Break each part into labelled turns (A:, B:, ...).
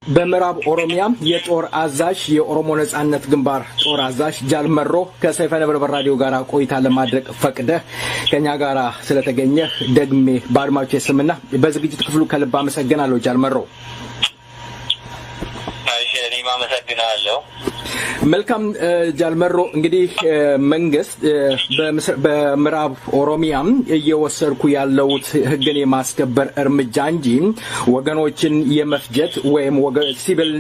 A: በምዕራብ ኦሮሚያ የጦር አዛዥ የኦሮሞ ነጻነት ግንባር ጦር አዛዥ ጃል መሮ ከሰይፈ ነበልባል ራዲዮ ጋር ቆይታ ለማድረግ ፈቅደህ ከኛ ጋር ስለተገኘህ ደግሜ በአድማጮቼ ስምና በዝግጅት ክፍሉ ከልብ አመሰግናለሁ ጃል መሮ።
B: እኔም አመሰግናለሁ።
A: መልካም ጃል መሮ፣ እንግዲህ መንግስት በምዕራብ ኦሮሚያ እየወሰድኩ ያለው ህግን የማስከበር እርምጃ እንጂ ወገኖችን የመፍጀት ወይም ሲቪል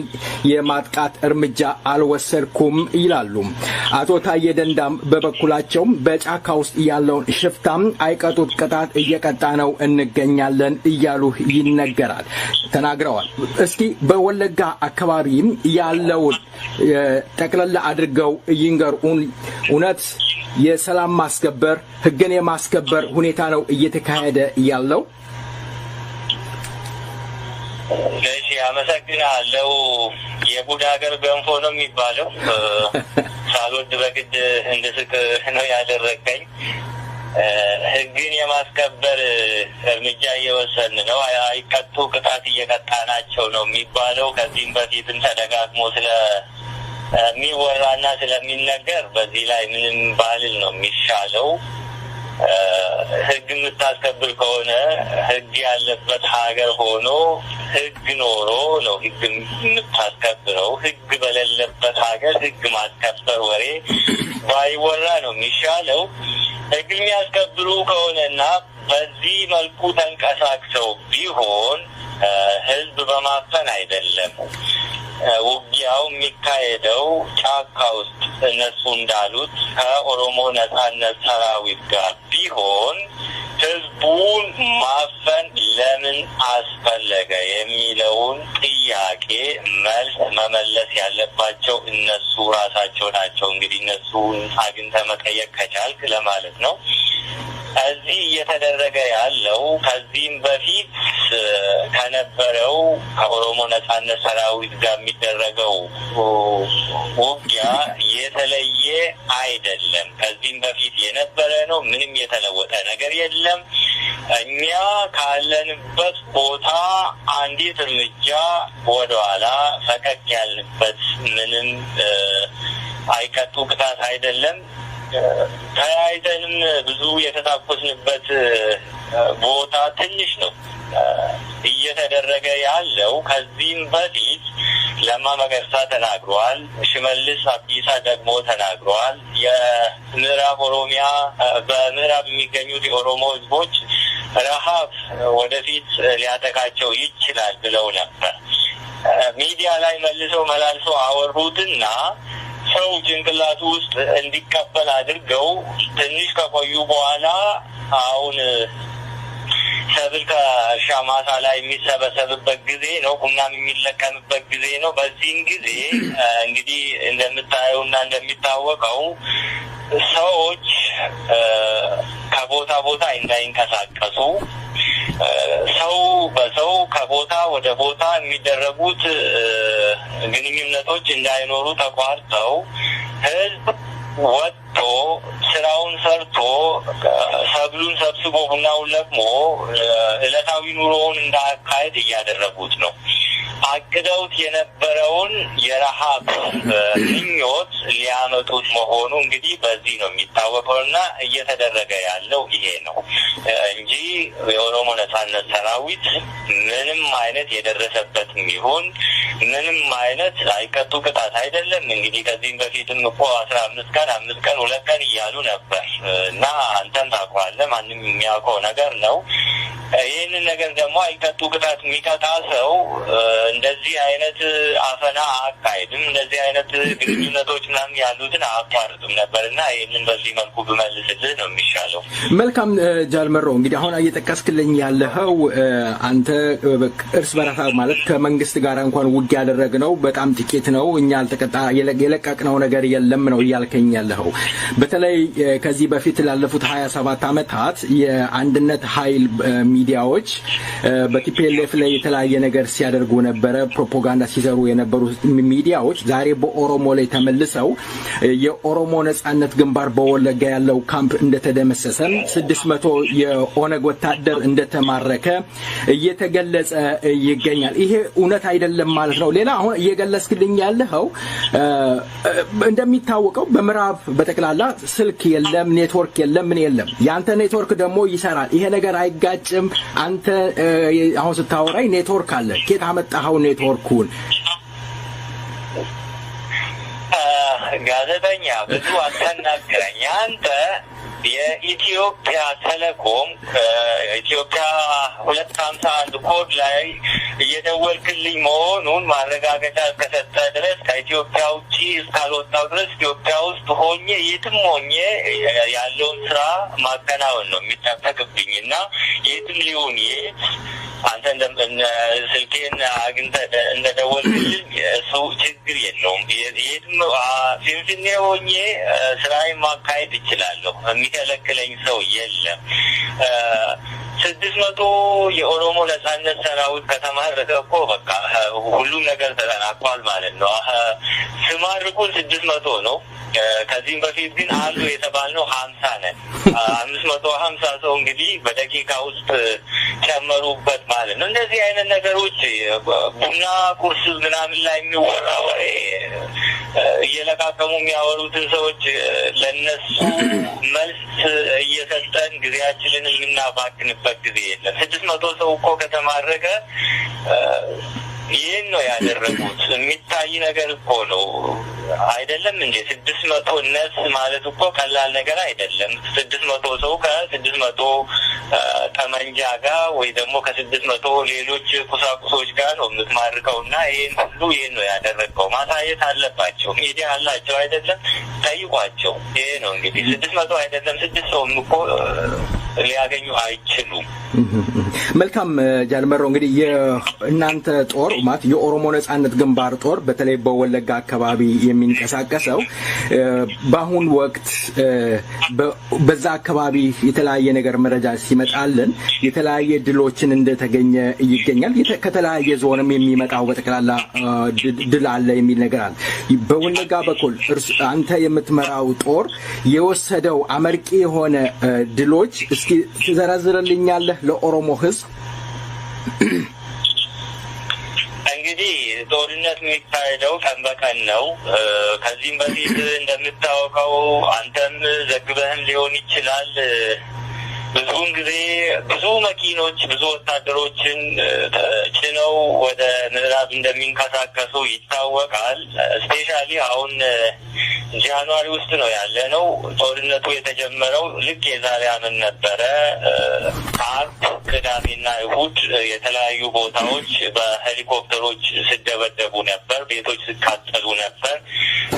A: የማጥቃት እርምጃ አልወሰድኩም ይላሉ። አቶ ታዬ ደንዳም በበኩላቸው በጫካ ውስጥ ያለውን ሽፍታም አይቀጡት ቅጣት እየቀጣ ነው እንገኛለን እያሉ ይነገራል ተናግረዋል። እስኪ በወለጋ አካባቢ ያለውን ጠቅላላ አድርገው ይንገሩን። እውነት የሰላም ማስከበር ህግን የማስከበር ሁኔታ ነው እየተካሄደ ያለው?
B: እሺ፣ አመሰግናለሁ። የቡዳ ሀገር ገንፎ ነው የሚባለው። ሳልወድ በግድ እንድስቅ ነው ያደረገኝ። ህግን የማስከበር እርምጃ እየወሰድን ነው፣ አይቀጡ ቅጣት እየቀጣናቸው ነው የሚባለው ከዚህም በፊትም ተደጋግሞ ስለሚወራና ስለሚነገር በዚህ ላይ ምንም ባልል ነው የሚሻለው። ህግ የምታስከብር ከሆነ ህግ ያለበት ሀገር ሆኖ ህግ ኖሮ ነው ህግ የምታስከብረው። ህግ በሌለበት ሀገር ህግ ማስከበር ወሬ ባይወራ ነው የሚሻለው። ህግ የሚያስከብሩ ከሆነና በዚህ መልኩ ተንቀሳቅሰው ቢሆን ህዝብ በማፈን አይደለም። ውጊያው የሚካሄደው ጫካ ውስጥ እነሱ እንዳሉት ከኦሮሞ ነጻነት ሰራዊት ጋር ቢሆን ህዝቡን ማፈን ለምን አስፈለገ የሚለውን ጥያቄ መልስ መመለስ ያለባቸው እነሱ ራሳቸው ናቸው። እንግዲህ እነሱን አግኝተህ መጠየቅ ከቻልክ ለማለት ነው። እዚህ እየተደረገ ያለው ከዚህም በፊት ከነበረው ከኦሮሞ ነጻነት ሰራዊት ጋር የሚደረገው ውጊያ የተለየ አይደለም። ከዚህም በፊት የነበረ ነው። ምንም የተለወጠ ነገር የለም። እኛ ካለንበት ቦታ አንዲት እርምጃ ወደኋላ ፈቀቅ ያልንበት ምንም አይቀጡ ቅጣት አይደለም። ተያይተንም ብዙ የተታኮስንበት ቦታ ትንሽ ነው። እየተደረገ ያለው ከዚህም በፊት ለማ መገርሳ ተናግሯል፣ ሽመልስ አብዲሳ ደግሞ ተናግሯል። የምዕራብ ኦሮሚያ በምዕራብ የሚገኙት የኦሮሞ ህዝቦች ረሃብ ወደፊት ሊያጠቃቸው ይችላል ብለው ነበር። ሚዲያ ላይ መልሰው መላልሰው አወሩትና ሰው ጭንቅላቱ ውስጥ እንዲቀበል አድርገው ትንሽ ከቆዩ በኋላ አሁን ሰብል ከእርሻ ማሳ ላይ የሚሰበሰብበት ጊዜ ነው፣ ቡናም የሚለቀምበት ጊዜ ነው። በዚህም ጊዜ እንግዲህ እንደምታየውና እንደሚታወቀው ሰዎች ከቦታ ቦታ እንዳይንቀሳቀሱ ሰው በሰው ከቦታ ወደ ቦታ የሚደረጉት ግንኙነቶች እንዳይኖሩ ተቋርጠው ህዝብ ወጥቶ ስራውን ሰርቶ ሰብሉን ሰብስቦ ቡናውን ለቅሞ ዕለታዊ ኑሮውን እንዳያካሄድ እያደረጉት ነው። አቅደውት የነበረውን የረሃብ ምኞት ሊያመጡት መሆኑ እንግዲህ በዚህ ነው የሚታወቀውና እየተደረገ ያለው ይሄ ነው እንጂ የኦሮሞ ነጻነት ሰራዊት ምንም አይነት የደረሰበትም ይሁን ምንም አይነት አይቀጡ ቅጣት አይደለም። እንግዲህ ከዚህም በፊትም እኮ 15 ቀን 5 ቀን 2 ቀን እያሉ ነበር እና አንተም ታውቀዋለህ፣ ማንም የሚያውቀው ነገር ነው። ይህንን ነገር ደግሞ አይቀጡ ቅጣት የሚቀጣ ሰው እንደዚህ አይነት አፈና አካሄድም እንደዚህ አይነት ግንኙነቶች ምናምን ያሉትን አቋርጥም ነበርና ይህንን በዚህ መልኩ ብመልስልህ ነው የሚሻለው።
A: መልካም ጃል መሮ፣ እንግዲህ አሁን እየጠቀስክልኝ ያለኸው አንተ እርስ በራሳ ማለት ከመንግስት ጋር እንኳን ውጊያ ያደረግነው በጣም ጥቂት ነው፣ እኛ አልተቀጣ የለቀቅነው ነገር የለም ነው እያልከኝ ትገኛለህ በተለይ ከዚህ በፊት ላለፉት 27 ዓመታት የአንድነት ኃይል ሚዲያዎች በቲፒኤልኤፍ ላይ የተለያየ ነገር ሲያደርጉ ነበር ፕሮፓጋንዳ ሲሰሩ የነበሩ ሚዲያዎች ዛሬ በኦሮሞ ላይ ተመልሰው የኦሮሞ ነጻነት ግንባር በወለጋ ያለው ካምፕ እንደተደመሰሰ 600 የኦነግ ወታደር እንደተማረከ እየተገለጸ ይገኛል ይሄ እውነት አይደለም ማለት ነው ሌላ አሁን እየገለጽክልኝ ያለው እንደሚታወቀው በመራብ በተከላላ ስልክ የለም ኔትወርክ የለም ምን የለም ያንተ ኔትወርክ ደግሞ ይሰራል ይሄ ነገር አይጋጭም አንተ አሁን ስታወራይ ኔትወርክ አለ ከየት አመጣኸው ኔትወርኩን
B: ጋዜጠኛ ብዙ አስተናግረኝ አንተ የኢትዮጵያ ቴሌኮም ኢትዮጵያ 251 ኮድ ላይ እየደወልክልኝ መሆኑን ማረጋገጫ ከሰጠ ድረስ ከኢትዮጵያ ውጪ እስካልወጣው ድረስ ኢትዮጵያ ውስጥ ሆኜ የትም ሆኜ ያለውን ስራ ማከናወን ነው የሚጠበቅብኝና የትም ሊሆን አንተ ስልኬን አግኝተህ እንደደወልክልኝ እሱ ችግር የለውም የትም ፊንፊኔ ሆኜ ስራዬን ማካሄድ እችላለሁ የሚከለክለኝ ሰው የለም 600 የኦሮሞ ነጻነት ሰራዊት ከተማረከ እኮ በቃ ሁሉ ነገር ተጠናቋል ማለት ነው ስማርኩ 600 ነው ከዚህም በፊት ግን አሉ የተባልነው 50 ነን 550 ሰው እንግዲህ በደቂቃ ውስጥ ጨመሩበት ማለት ነው እንደዚህ አይነት ነገሮች ቡና ቁርስ ምናምን ላይ የሚወራው እየለቃቀሙ የሚያወሩትን ሰዎች ለነሱ መልስ እየሰጠን ጊዜያችንን የምናባክንበት ጊዜ የለም 600 ሰው እኮ ከተማረከ ይሄን ነው ያደረጉት የሚታይ ነገር እኮ ነው አይደለም እንዴ 600 ነስ ማለት እኮ ቀላል ነገር አይደለም 600 ሰው ከ600 ጠመንጃ ጋር ወይ ደግሞ ከ600 ሌሎች ቁሳቁሶች ጋር ነው የምትማርከውና ይሄን ነው ያደረገው ማሳየት አለባቸው ሚዲያ አላቸው አይደለም ጠይቋቸው ይሄ ነው እንግዲህ 600 አይደለም 600 እኮ ሊያገኙ አይችሉም
A: መልካም ጃል መሮ እንግዲህ የእናንተ ጦር ማለት የኦሮሞ ነጻነት ግንባር ጦር በተለይ በወለጋ አካባቢ የሚንቀሳቀሰው በአሁን ወቅት በዛ አካባቢ የተለያየ ነገር መረጃ ሲመጣልን የተለያየ ድሎችን እንደተገኘ ይገኛል ከተለያየ ዞንም የሚመጣው በተከላላ ድል አለ የሚል ነገር አለ በወለጋ በኩል አንተ የምትመራው ጦር የወሰደው አመርቂ የሆነ ድሎች እስኪ ትዘረዝርልኛለህ ለኦሮሞ ህዝብ
B: እንግዲህ ጦርነት የሚካሄደው ቀን በቀን ነው ከዚህም በፊት እንደምታወቀው አንተም ዘግበህም ሊሆን ይችላል ብዙውን ጊዜ ብዙ መኪኖች ብዙ ወታደሮችን ጭነው ወደ ምዕራብ እንደሚንቀሳቀሱ ይታወቃል ስፔሻሊ አሁን ጃንዋሪ ውስጥ ነው ያለነው ጦርነቱ የተጀመረው ልክ የዛሬ አመት ነበረ አርብ ቅዳሜና እሁድ የተለያዩ ቦታዎች በሄሊኮፕተሮች ሲደበደቡ ነበር ቤቶች ሲቃጠሉ ነበር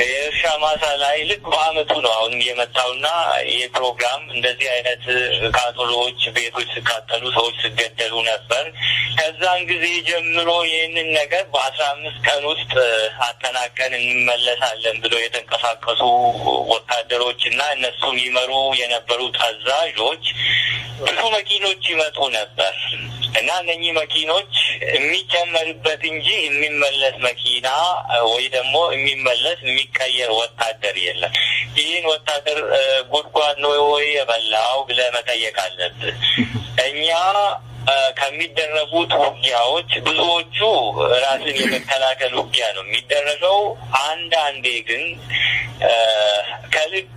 B: የእርሻ ማሳ ላይ ልክ በአመቱ ነው አሁን የመጣውና የፕሮግራም እንደዚህ አይነት ቃጠሎዎች ቤቶች ሲቃጠሉ ሰዎች ሲገደሉ ነበር ከዛን ጊዜ ጀምሮ ይህንን ነገር በ15 ቀን ውስጥ አጠናቀን እንመለሳለን ብሎ የተንቀሳቀሱ ወታደሮችና እነሱን ይመሩ የነበሩት አዛዦች ብዙ መኪኖች ይመጡ ነበር እና እነኚህ መኪኖች የሚጨመርበት እንጂ የሚመለስ መኪና ወይ ደግሞ የሚመለስ የሚቀየር ወታደር የለም ይህን ወታደር ጉድጓድ ነው ወይ የበላው ብለህ መጠየቅ አለብህ እኛ ከሚደረጉት ውጊያዎች ብዙዎቹ ራስን የመከላከል ውጊያ ነው የሚደረገው አንዳንዴ ግን ከልክ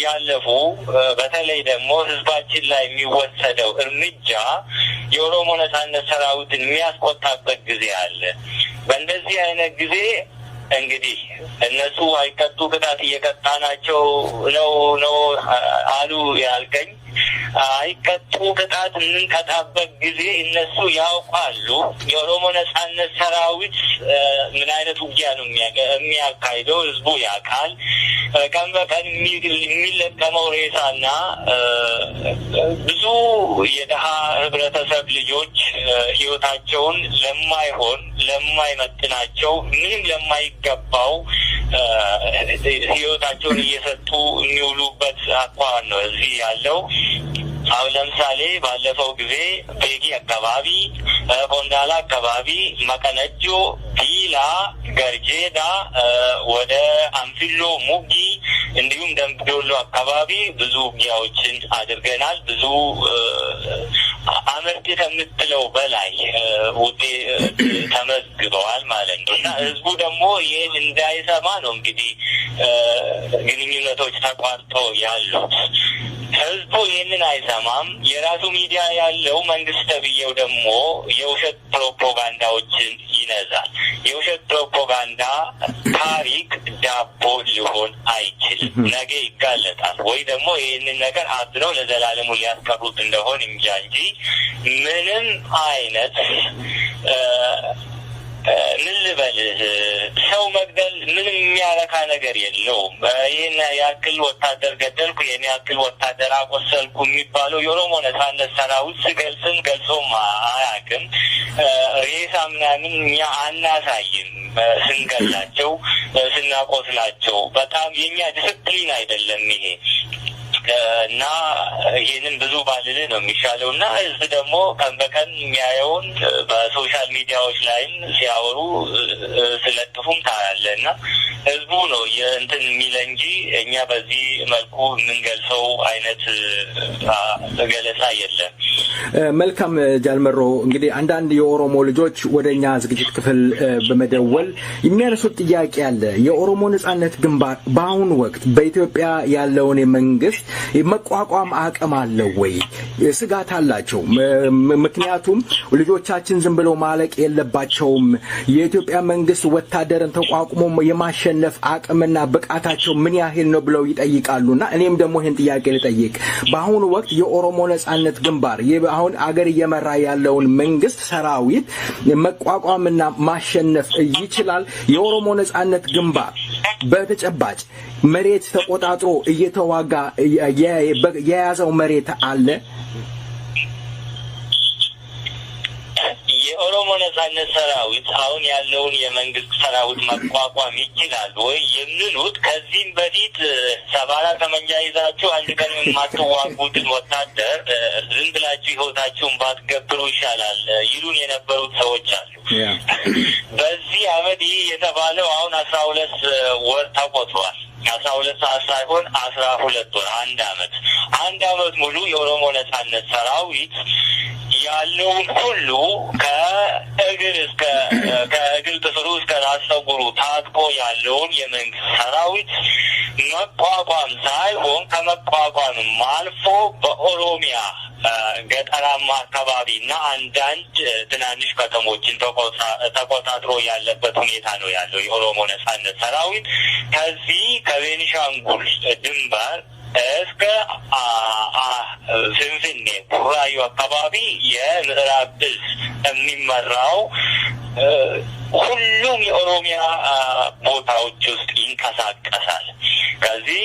B: ያለፉ በተለይ ደግሞ ህዝባችን ላይ የሚወሰደው እርምጃ የኦሮሞ ነጻነት ሰራዊትን የሚያስቆጣበት ጊዜ አለ በእንደዚህ አይነት ጊዜ እንግዲህ እነሱ አይቀጡ ቅጣት እየቀጣናቸው ነው አሉ ያልከኝ አይቀጡ ቅጣት እንቀጣበት ጊዜ እነሱ ያውቃሉ የኦሮሞ ነጻነት ሰራዊት ምን አይነት ውጊያ ነው የሚያካሂደው ህዝቡ ያውቃል ቀን በቀን የሚለቀመው ሬሳና ብዙ የደሃ ህብረተሰብ ልጆች ህይወታቸውን ለማይመጥናቸው ምንም ለማይገባው ህይወታቸውን እየሰጡ የሚውሉበት አኳኋን ነው እዚህ ያለው። አሁን ለምሳሌ ባለፈው ጊዜ ቤጊ አካባቢ፣ ቆንዳላ አካባቢ፣ መቀነጆ፣ ቢላ፣ ገርጄዳ፣ ወደ አንፊሎ፣ ሙጊ እንዲሁም ደምቢዶሎ አካባቢ ብዙ ውጊያዎችን አድርገናል። ብዙ አመርቂ ከምትለው በላይ ውጤት ተመዝግበዋል ማለት ነው። እና ህዝቡ ደግሞ ይህን እንዳይሰማ ነው እንግዲህ ግንኙነቶች ተቋርጠው ያሉት። ህዝቡ ይህንን አይሰማም። የራሱ ሚዲያ ያለው መንግስት ተብዬው ደግሞ የውሸት ፕሮፓጋንዳዎችን ይነዛል። የውሸት ፕሮፓጋንዳ ታሪክ ዳቦ ሊሆን አይችልም። ነገ ይጋለጣል። ወይ ደግሞ ይህንን ነገር አድነው ለዘላለሙ ሊያስቀሩት እንደሆን እንጂ ምንም አይነት ምን ልበልህ ሰው መግደል ምንም የሚያረካ ነገር የለውም። ይህን ያክል ወታደር ገደልኩ፣ ይህን ያክል ወታደር አቆሰልኩ የሚባለው የኦሮሞ ነጻነት ሰራዊት ስገልጽም ገልጾም አያውቅም። ሬሳ ምናምን እኛ አናሳይም ስንገላቸው ስናቆስላቸው። በጣም የኛ ዲስፕሊን አይደለም ይሄ እና ይህንን ብዙ ባልል ነው የሚሻለው። እና ህዝብ ደግሞ ቀን በቀን የሚያየውን በሶሻል ሚዲያዎች ላይም ሲያወሩ ስለጥፉም ታያለ። እና ህዝቡ ነው የእንትን የሚለ እንጂ እኛ በዚህ መልኩ የምንገልጸው አይነት ገለጻ የለም።
A: መልካም ጃል መሮ፣ እንግዲህ አንዳንድ የኦሮሞ ልጆች ወደኛ ዝግጅት ክፍል በመደወል የሚያነሱት ጥያቄ አለ። የኦሮሞ ነጻነት ግንባር በአሁኑ ወቅት በኢትዮጵያ ያለውን የመንግስት መቋቋም አቅም አለው ወይ? ስጋት አላቸው። ምክንያቱም ልጆቻችን ዝም ብለው ማለቅ የለባቸውም። የኢትዮጵያ መንግስት ወታደርን ተቋቁሞ የማሸነፍ አቅምና ብቃታቸው ምን ያህል ነው ብለው ይጠይቃሉና እኔም ደግሞ ይሄን ጥያቄ ልጠይቅ። በአሁኑ ወቅት የኦሮሞ ነጻነት ግንባር አሁን አገር እየመራ ያለውን መንግስት ሰራዊት መቋቋምና ማሸነፍ ይችላል? የኦሮሞ ነጻነት ግንባር በተጨባጭ መሬት ተቆጣጥሮ እየተዋጋ የያዘው መሬት አለ?
B: የኦሮሞ ነጻነት ሰራዊት አሁን ያለውን የመንግስት ሰራዊት መቋቋም ይችላል ወይ የሚሉት ከዚህም በፊት ሰባራ ጠመንጃ ይዛችሁ አንድ ቀን የማትዋጉትን ወታደር ዝም ብላችሁ ህይወታችሁን ባትገብሩ ይሻላል ይሉን የነበሩት ሰዎች አሉ። በዚህ አመት ይህ የተባለው አሁን 12 ወር ተቆጥሯል። 12 ሰዓት ሳይሆን 12 ወር፣ አንድ አመት ሙሉ የኦሮሞ ነጻነት ሰራዊት ያለውን ሁሉ ከእግር ጥፍሩ እስከ ራስ ፀጉሩ ታጥቆ ያለውን የመንግስት ሰራዊት መቋቋም ሳይሆን ከመቋቋምም አልፎ በኦሮሚያ ገጠራማ አካባቢና አንዳንድ ትናንሽ ከተሞችን ተቆጣጥሮ ያለበት ሁኔታ ነው ያለው የኦሮሞ ነጻነት ሰራዊት። ከዚህ ከቤኒሻንጉል ድንበር እስከ ፍንፍኔ ቡራዩ አካባቢ የምዕራብ እዝ የሚመራው ሁሉም የኦሮሚያ ቦታዎች ውስጥ ይንቀሳቀሳል። ከዚህ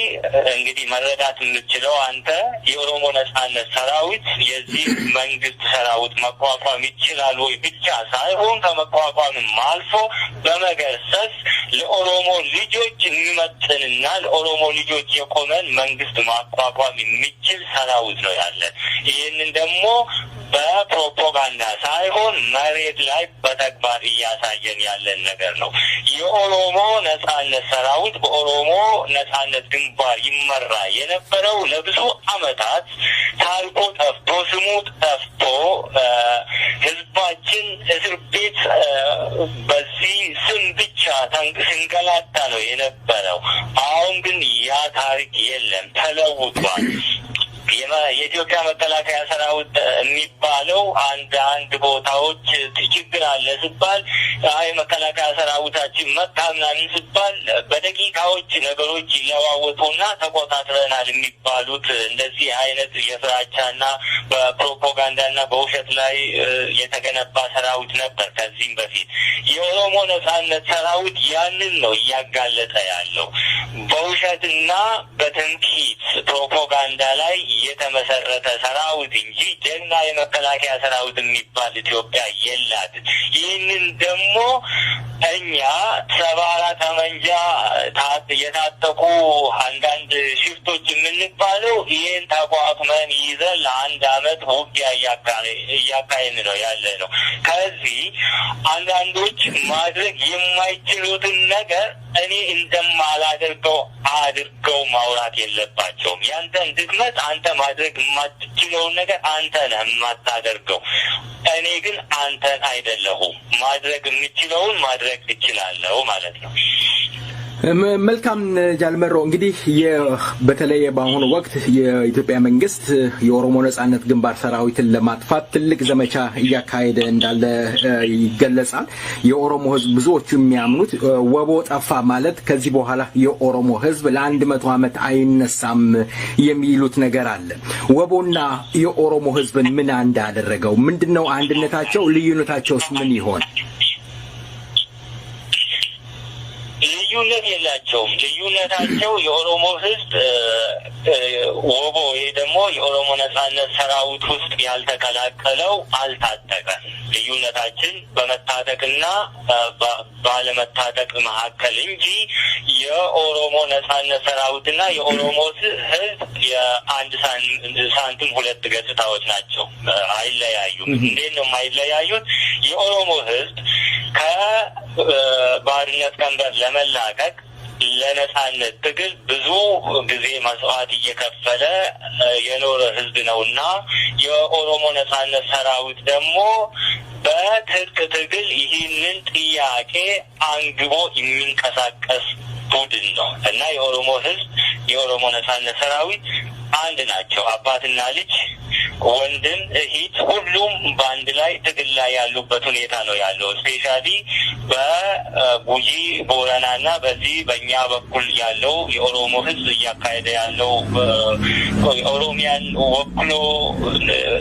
B: እንግዲህ መረዳት የምትችለው አንተ የኦሮሞ ነጻነት ሰራዊት የዚህ መንግስት ሰራዊት መቋቋም ይችላል ወይ ብቻ ሳይሆን ከመቋቋምም አልፎ በመገርሰስ ለኦሮሞ ልጆች የሚመጥንና ለኦሮሞ ልጆች የቆመን መንግስት ማቋቋም የሚችል ሰራዊት ነው ያለን። ይህንን ደግሞ በፕሮፓጋንዳ ሳይሆን መሬት ላይ በተግባር እያሳየን ያለን ነገር ነው። የኦሮሞ ነጻነት ሰራዊት በኦሮሞ ነጻነት ግንባር ይመራ የነበረው ለብዙ አመታት ታሪኩ ጠፍቶ ስሙ ጠፍቶ ህዝባችን እስር ቤት በዚህ ስም ብቻ ሲንገላታ ነው የነበረው። አሁን ግን ያ ታሪክ የለም፣ ተለውጧል። የኢትዮጵያ መከላከያ ሰራዊት የሚባለው አንድ ቦታዎች ችግር አለ ሲባል አይ መከላከያ ሰራዊታችን መጣ ምናምን ሲባል በደቂቃዎች ነገሮች ይለዋወጡና ተቆጣጥረናል የሚባሉት እንደዚህ አይነት የፍራቻና በፕሮፓጋንዳና በውሸት ላይ የተገነባ ሰራዊት ነበር ከዚህም በፊት። የኦሮሞ ነጻነት ሰራዊት ያንን ነው እያጋለጠ ያለው በውሸትና በትንኪት ፕሮፓጋንዳ ላይ የተመሰረተ ሰራዊት እንጂ ጀግና የመከላከያ ሰራዊት የሚባል ኢትዮጵያ የላት። ይህንን ደግሞ እኛ ሰባራ ተመንጃ የታጠቁ አንዳንድ ሽፍቶች የምንባለው ይህን ተቋቁመን ይዘን ለአንድ አመት ውጊያ እያካሄድን ነው ያለ ነው። ከዚህ አንዳንዶች ማድረግ የማይችሉትን ነገር እኔ እንደማላደርገው አድርገው ማውራት የለባቸውም። ያንተን ድክመት አንተ ማድረግ የማትችለውን ነገር አንተ ነህ የማታደርገው። እኔ ግን አንተን አይደለሁም። ማድረግ የምችለውን ማድረግ እችላለሁ ማለት ነው።
A: መልካም ጃል መሮ እንግዲህ በተለይ በአሁኑ ወቅት የኢትዮጵያ መንግስት የኦሮሞ ነጻነት ግንባር ሰራዊትን ለማጥፋት ትልቅ ዘመቻ እያካሄደ እንዳለ ይገለጻል። የኦሮሞ ህዝብ ብዙዎቹ የሚያምኑት ወቦ ጠፋ ማለት ከዚህ በኋላ የኦሮሞ ህዝብ ለ100 ዓመት አይነሳም የሚሉት ነገር አለ። ወቦና የኦሮሞ ህዝብን ምን እንዳደረገው ምንድነው አንድነታቸው? ልዩነታቸውስ ምን ይሆን?
B: ልዩነት የላቸውም። ልዩነታቸው የኦሮሞ ህዝብ ወቦ ይሄ ደግሞ የኦሮሞ ነጻነት ሰራዊት ውስጥ ያልተቀላቀለው አልታጠቀም። ልዩነታችን በመታጠቅና ባለመታጠቅ መካከል እንጂ የኦሮሞ ነጻነት ሰራዊትና የኦሮሞ ህዝብ የአንድ ሳንቲም ሁለት ገጽታዎች ናቸው። አይለያዩም። እንዴት ነው የማይለያዩት? የኦሮሞ ህዝብ ከባርነት ቀንበር ለመላቀቅ ለነጻነት ትግል ብዙ ጊዜ መስዋዕት እየከፈለ የኖረ ህዝብ ነውና የኦሮሞ ነጻነት ሰራዊት ደግሞ በትጥቅ ትግል ይህንን ጥያቄ አንግቦ የሚንቀሳቀስ ቡድን ነው እና የኦሮሞ ህዝብ የኦሮሞ ነጻነት ሰራዊት አንድ ናቸው። አባትና ልጅ፣ ወንድም እህት፣ ሁሉም በአንድ ላይ ትግል ላይ ያሉበት ሁኔታ ነው ያለው። ስፔሻሊ በጉጂ ቦረናና በዚህ በእኛ በኩል ያለው የኦሮሞ ህዝብ እያካሄደ ያለው ኦሮሚያን ወክሎ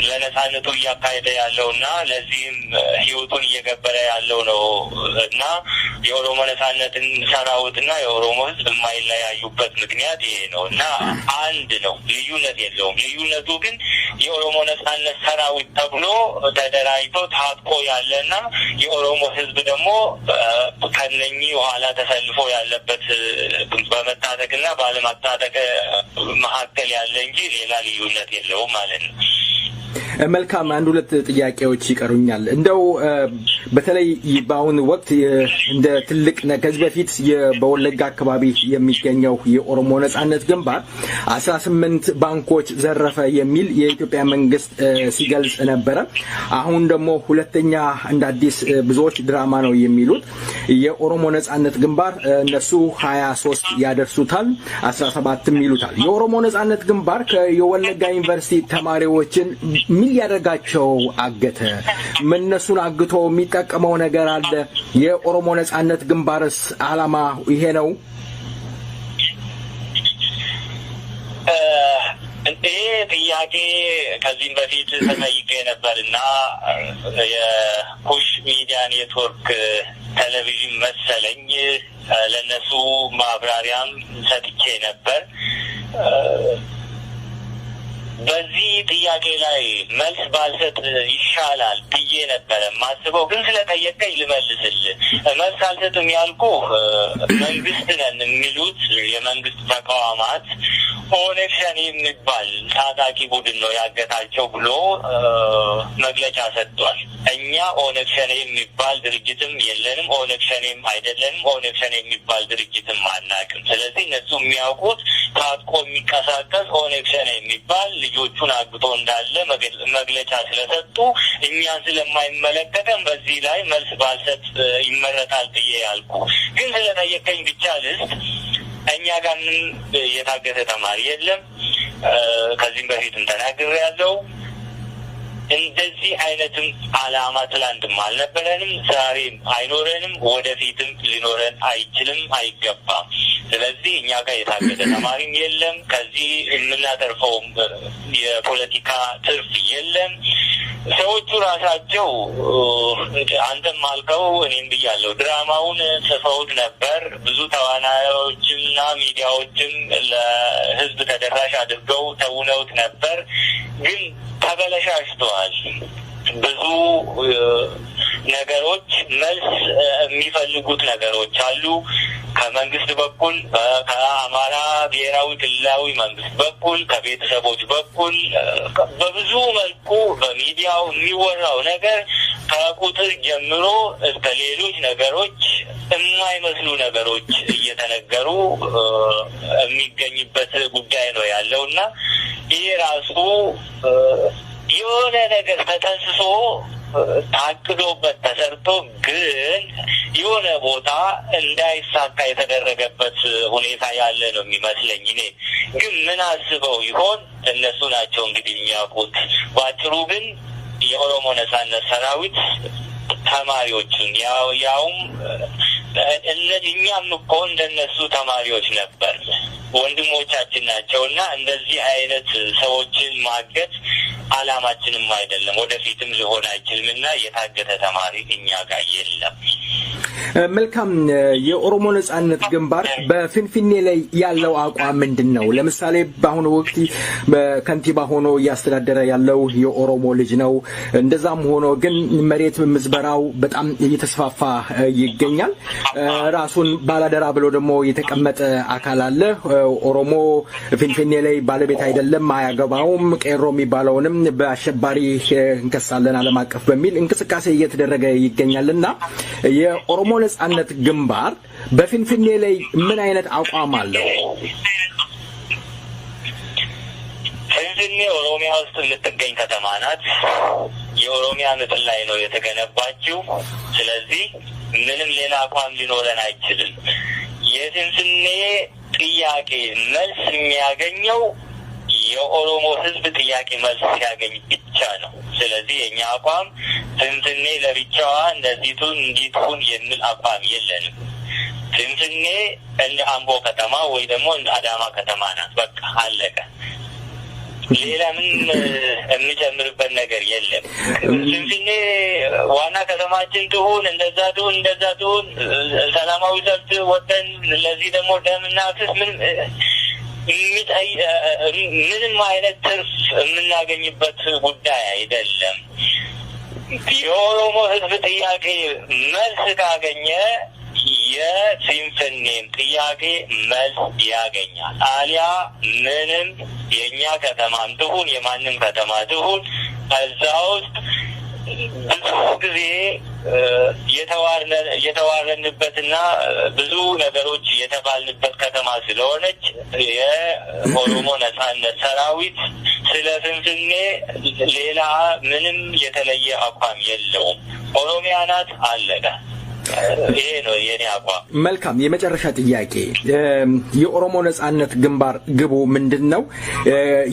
B: ለነጻነቱ እያካሄደ ያለውና ለዚህም ህይወቱን እየገበረ ያለው ነው እና የኦሮሞ ነጻነትን ሰራዊትና የኦሮሞ ህዝብ የማይለያዩበት ምክንያት ይሄ ነው እና አንድ ነው። ልዩነት የለውም። ልዩነቱ ግን የኦሮሞ ነጻነት ሰራዊት ተብሎ ተደራጅቶ ታጥቆ ያለና የኦሮሞ ህዝብ ደግሞ ከነኚህ ኋላ ተሰልፎ ያለበት በመታጠቅና ባለመታጠቅ መካከል ያለ እንጂ ሌላ ልዩነት የለውም ማለት ነው።
A: መልካም አንድ ሁለት ጥያቄዎች ይቀሩኛል። እንደው በተለይ በአሁኑ ወቅት እንደ ትልቅ ከዚህ በፊት በወለጋ አካባቢ የሚገኘው የኦሮሞ ነጻነት ግንባር 18 ባንኮች ዘረፈ የሚል የኢትዮጵያ መንግስት ሲገልጽ ነበረ። አሁን ደግሞ ሁለተኛ እንደ አዲስ ብዙዎች ድራማ ነው የሚሉት የኦሮሞ ነጻነት ግንባር እነሱ 23 ያደርሱታል 17ም ይሉታል። የኦሮሞ ነጻነት ግንባር የወለጋ ዩኒቨርሲቲ ተማሪዎችን ምን ያደርጋቸው አገተ? እነሱን አግቶ የሚጠቀመው ነገር አለ? የኦሮሞ ነጻነት ግንባርስ ዓላማ ይሄ ነው?
B: ይሄ ጥያቄ ከዚህም በፊት ተጠይቄ ነበርና የፑሽ ሚዲያ ኔትወርክ ቴሌቪዥን መሰለኝ ለነሱ ማብራሪያም ሰጥቼ ነበር። በዚህ ጥያቄ ላይ መልስ ባልሰጥ ይሻላል ብዬ ነበረ ማስበው፣ ግን ስለጠየቀኝ ልመልስልህ። መልስ አልሰጥም ያልኩ መንግስት ነን የሚሉት የመንግስት ተቋማት ኦነግ ሸኔ የሚባል ታጣቂ ቡድን ነው ያገታቸው ብሎ መግለጫ ሰጥቷል። እኛ ኦነግ ሸኔ የሚባል ድርጅትም የለንም፣ ኦነግ ሸኔም አይደለንም፣ ኦነግ ሸኔ የሚባል ድርጅትም አናውቅም። ስለዚህ እነሱ የሚያውቁት ታጥቆ የሚንቀሳቀስ ኦነግ ሸኔ የሚባል ልጆቹን አግቶ እንዳለ መግለጫ ስለሰጡ እኛን ስለማይመለከተን በዚህ ላይ መልስ ባልሰጥ ይመረጣል ብዬ ያልኩ። ግን ስለጠየቀኝ ብቻ ልስጥ። እኛ ጋር ምንም የታገተ ተማሪ የለም። ከዚህም በፊትም ተናግሬያለሁ። እንደዚህ አይነትም ዓላማ ትላንትም አልነበረንም፣ ዛሬም አይኖረንም፣ ወደፊትም ሊኖረን አይችልም፣ አይገባም። ስለዚህ እኛ ጋር የታገተ ተማሪም የለም። ከዚህ የምናተርፈውም የፖለቲካ ትርፍ የለም። ሰዎቹ ራሳቸው አንተም አልከው እኔም ብያለሁ፣ ድራማውን ጽፈውት ነበር። ብዙ ተዋናዮችና ሚዲያዎችም ለህዝብ ተደራሽ አድርገው ተውነውት ነበር። ግን ተበለሻሽተዋል። ብዙ ነገሮች መልስ የሚፈልጉት ነገሮች አሉ ከመንግስት በኩል ከአማራ ብሔራዊ ክልላዊ መንግስት በኩል ከቤተሰቦች በኩል በብዙ መልኩ በሚዲያው የሚወራው ነገር ከቁጥር ጀምሮ እስከ ሌሎች ነገሮች የማይመስሉ ነገሮች እየተነገሩ የሚገኝበት ጉዳይ ነው ያለውና ይሄ ራሱ የሆነ ነገር ተጠንስሶ ታቅዶበት ተሰርቶ ግን የሆነ ቦታ እንዳይሳካ የተደረገበት ሁኔታ ያለ ነው የሚመስለኝ እኔ ግን ምን አስበው ይሆን እነሱ ናቸው እንግዲህ የሚያውቁት ባጭሩ ግን የኦሮሞ ነጻነት ሰራዊት ተማሪዎችን ያውም እኛም እኮ እንደነሱ ተማሪዎች ነበር ወንድሞቻችን ናቸውና እንደዚህ አይነት ሰዎችን ማገት አላማችንም አይደለም ወደፊትም ሊሆን አይችልምና የታገተ ተማሪ እኛ ጋር የለም
A: መልካም የኦሮሞ ነጻነት ግንባር በፊንፊኔ ላይ ያለው አቋም ምንድነው ለምሳሌ በአሁኑ ወቅት በከንቲባ ሆኖ ያስተዳደረ ያለው የኦሮሞ ልጅ ነው እንደዛም ሆኖ ግን መሬት ምዝበራው በጣም እየተስፋፋ ይገኛል ራሱን ባላደራ ብሎ ደግሞ የተቀመጠ አካል አለ ኦሮሞ ፊንፊኔ ላይ ባለቤት አይደለም አያገባውም ቄሮ የሚባለውንም በአሸባሪ እንከሳለን ዓለም አቀፍ በሚል እንቅስቃሴ እየተደረገ ይገኛልና የኦሮሞ ነጻነት ግንባር በፊንፊኔ ላይ ምን አይነት አቋም አለው
B: ፊንፊኔ ኦሮሚያ ውስጥ የምትገኝ ከተማ ናት የኦሮሚያ ምድር ላይ ነው የተገነባችው ስለዚህ ምንም ሌላ አቋም ሊኖረን አይችልም የፊንፊኔ ጥያቄ መልስ የሚያገኘው የኦሮሞ ህዝብ ጥያቄ መልስ ሲያገኝ ብቻ ነው ስለዚህ የኛ አቋም ፊንፊኔ ለብቻዋ እንደዚሁን እንዲቱን የሚል አቋም የለንም ፊንፊኔ እንደ አምቦ ከተማ ወይ ደግሞ እንደ አዳማ ከተማ ናት በቃ አለቀ ሌላ ምን የሚጨምርበት ነገር የለም ፊንፊኔ ዋና ከተማችን ትሁን እንደዛ ትሁን ሰላማዊ ሰልፍ ወጥተን ለዚህ ደግሞ ደምና ክስ ምንም አይነት ትርፍ የምናገኝበት ጉዳይ አይደለም የኦሮሞ ህዝብ ጥያቄ መልስ ካገኘ የፊንፊኔም ጥያቄ መልስ ያገኛል አሊያ ምንም የኛ ከተማም ትሁን የማንም ከተማ ትሁን ከዛ ውስጥ ብዙ ጊዜ የተዋረንበትና ብዙ ነገሮች የተባልንበት ከተማ ስለሆነች የኦሮሞ ነጻነት ሰራዊት ስለ ፊንፊኔ ሌላ ምንም የተለየ አቋም የለውም ኦሮሚያ ናት አለቀ ይሄ ነው የኔ አቋም
A: መልካም የመጨረሻ ጥያቄ የኦሮሞ ነጻነት ግንባር ግቡ ምንድነው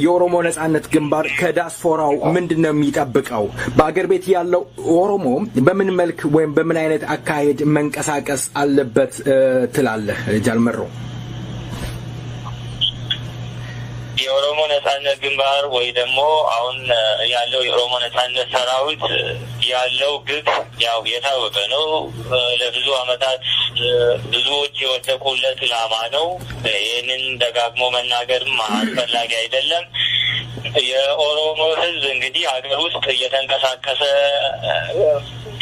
A: የኦሮሞ ነጻነት ግንባር ከዳስፖራው ምንድነው የሚጠብቀው በአገር ቤት ያለው ኦሮሞ በምን መልክ ወይም በምን አይነት አካሄድ መንቀሳቀስ አለበት ትላለህ ጃል መሮ
B: የኦሮሞ ነጻነት ግንባር ወይ ደግሞ አሁን ያለው የኦሮሞ ነጻነት ሰራዊት ያለው ግብ ያው የታወቀ ነው ለብዙ አመታት ብዙዎች የወደቁለት ዓላማ ነው ይሄንን ደጋግሞ መናገርም አስፈላጊ አይደለም የኦሮሞ ህዝብ እንግዲህ ሀገር ውስጥ እየተንቀሳቀሰ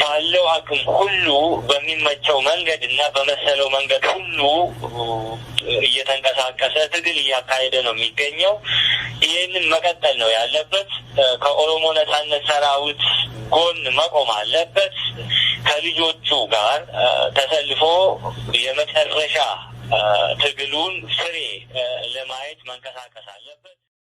B: ባለው አቅም ሁሉ በሚመቸው መንገድ እና በመሰለው መንገድ ሁሉ እየተንቀሳቀሰ ትግል እያካሄደ ነው የሚገኘው ይሄንን መቀጠል ነው ያለበት ከኦሮሞ ነጻነት ሰራዊት ጎን መቆም አለበት ከልጆቹ ጋር ተሰልፎ የመጨረሻ ትግሉን ፍሬ ለማየት መንቀሳቀስ አለበት